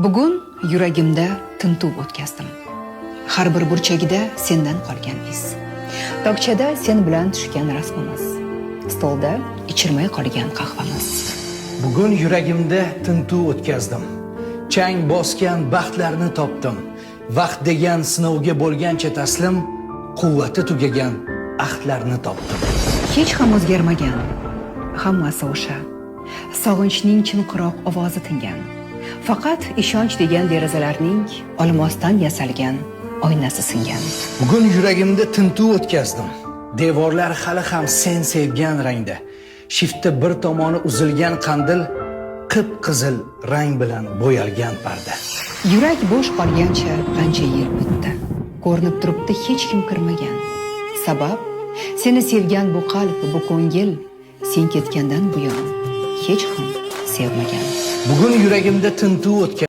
Bugun yuragimda tintuv o'tkazdim. Har bir burchagida sendan qolgan iz. Tokchada sen bilan tushgan rasmimiz. Stolda ichirmay qolgan qahvamiz. Bugun yuragimda tintuv o'tkazdim. Chang bosgan baxtlarni topdim. Vaqt degan sinovga bo'lgancha taslim, quvvati tugagan ahdlarni topdim. Hech ham o'zgarmagan. Hammasi o'sha. Sog'inchning chinqiroq ovozi tingan. Faqat ishonch degan derazalarning olmosdan yasalgan oynasi singan. Bugun yuragimda tintuv o'tkazdim. Devorlar hali ham sen sevgan rangda. Shiftda bir tomoni uzilgan qandil, qip-qizil rang bilan bo'yalgan parda. Yurak bo'sh qolgancha qancha yil o'tdi. Ko'rinib turibdi hech kim kirmagan. Sabab seni sevgan bu qalb, bu ko'ngil sen ketgandan buyon hech kim sevmagan. Bugun yuragimda tintuv o'tkazdim.